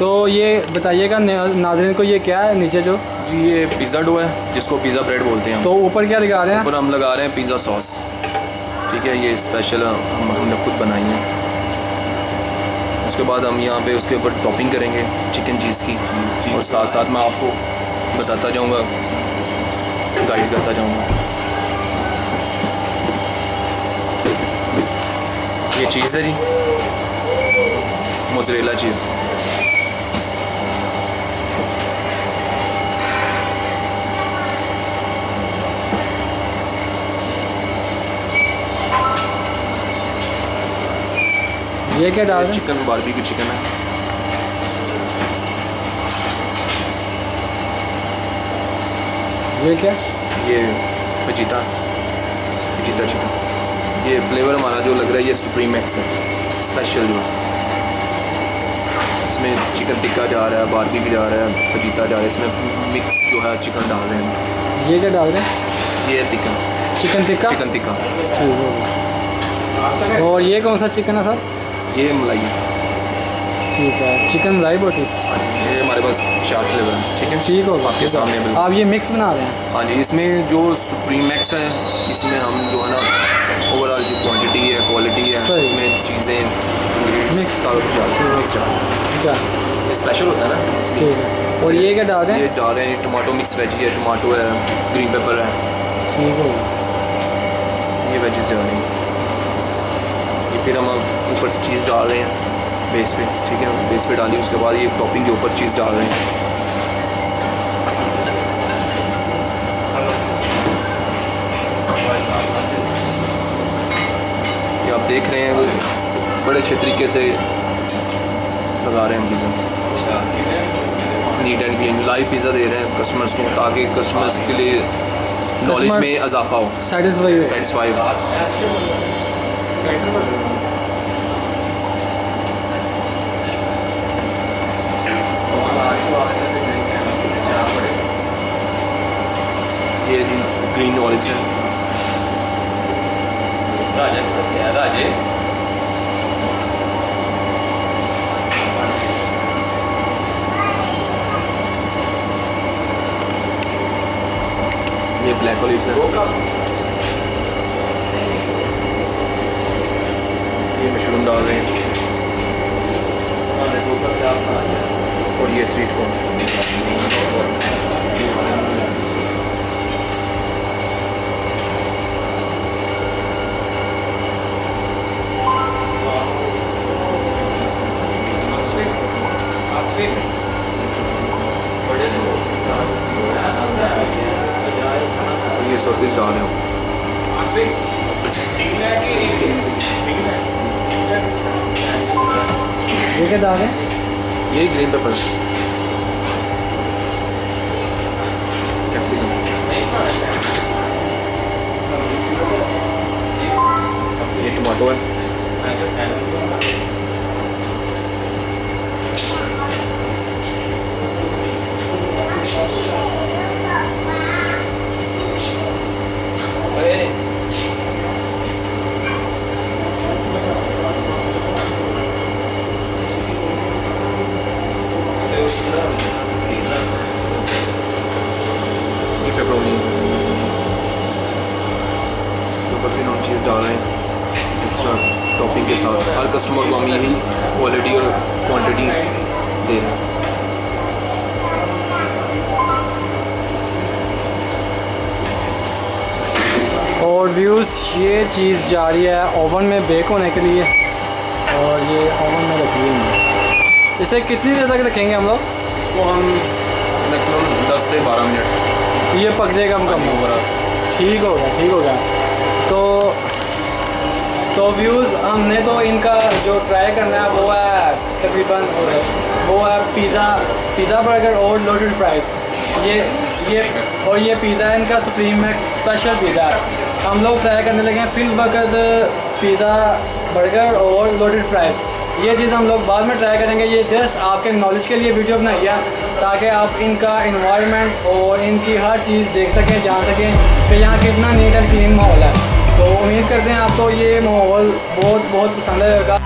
तो ये बताइएगा नाज़रीन को, ये क्या है नीचे जो? जी ये पिज़्ज़ा डो है जिसको पिज़्ज़ा ब्रेड बोलते हैं। तो ऊपर क्या लगा रहे हैं? ऊपर हम लगा रहे हैं पिज़्ज़ा सॉस। ठीक है, ये स्पेशल हमने खुद बनाई है। उसके बाद हम यहाँ पे उसके ऊपर टॉपिंग करेंगे चिकन चीज़ की, और साथ साथ मैं आपको बताता जाऊँगा, गाइड करता जाऊँगा। ये चीज़ है जी, मोज़रेला चीज़। ये क्या डाल रहे हैं? चिकन बारबेक्यू चिकन है। ये क्या? ये फजीता चिकन। ये फ्लेवर हमारा जो लग रहा है ये सुप्रीम मैक्स है स्पेशल जो। इसमें चिकन टिक्का जा रहा है, बारबेक्यू जा रहा है, फजीता जा रहा है। इसमें मिक्स जो है चिकन डाल रहे हैं। ये क्या डाल रहे हैं? ये टिक्का, चिकन टिक्का। चिकन टिक्का। ठीक है। और ये कौन सा चिकन है सर? ये मलाई है। ठीक है, चिकन मलाई बोटी। ये हमारे पास 4 फ्लेवर है। ठीक है, ठीक होगा आपके सामने बिल्कुल। आप ये मिक्स बना रहे हैं? हाँ जी, इसमें जो सुप्रीम मैक्स है इसमें हम जो है ना ओवरऑल जो क्वांटिटी है, क्वालिटी है, इसमें चीज़ें मिक्स सारा कुछ क्या ये स्पेशल होता है ना। ठीक है। और ये क्या डाल रहे हैं? ये डाल रहे हैं टमाटो मिक्स वेजी है, टमाटो है, ग्रीन पेपर है। ठीक होगा। ये वेजीज जा रही हैं। ये फिर हम ऊपर चीज़ डाल रहे हैं बेस पे। ठीक है, बेस पे डाली, उसके बाद ये टॉपिंग के ऊपर चीज़ डाल रहे हैं। ये आप देख रहे हैं बड़े अच्छे तरीके से लगा रहे हैं pizza, neat and clean. Live pizza दे रहे हैं कस्टमर्स को, ताकि कस्टमर्स के लिए नॉलेज में इजाफा हो, सेटिस्फाई हो। ये जी ग्रीन ऑलिव्स है। ये ब्लैक ऑलिव्स है। ये मशरूम डाल रहे हैं, और ये स्वीट कॉर्न। ये सॉसेज डाल रहे हो। ये क्या डाल रहे हैं? ये ग्रीन पेपर, कैप्सिकम, ये टमाटो है। ये पेपरोनी, इसके ऊपर फिर हम चीज़ डाल रहे हैं एक्स्ट्रा टॉपिंग के साथ। हर कस्टमर को हम यही क्वालिटी और क्वांटिटी दे रहे हैं। और व्यूज़ ये चीज़ जा रही है ओवन में बेक होने के लिए, और ये ओवन में रखी हुई है। इसे कितनी देर तक रखेंगे हम लोग? इसको हम मैक्सिमम 10 से 12 मिनट ये पक जाएगा हम कम होगा। ठीक होगा। तो व्यूज़ हमने तो इनका जो ट्राई करना है वो है तकरीबन वो है पिज़्ज़ा बर्गर और लोडेड फ्राइज। ये पिज़्ज़ा इनका सुप्रीम मैक्स स्पेशल पिज़्ज़ा है। हम लोग ट्राई करने लगे हैं फिल वक्त पिज़्ज़ा बर्गर और लोडेड फ्राइज। ये चीज़ हम लोग बाद में ट्राई करेंगे। ये जस्ट आपके नॉलेज के लिए वीडियो बनाई है, ताकि आप इनका इन्वायरमेंट और इनकी हर चीज़ देख सकें, जान सकें कि यहाँ कितना नीट एंड क्लीन माहौल है। तो उम्मीद करते हैं आपको ये माहौल बहुत पसंद आएगा।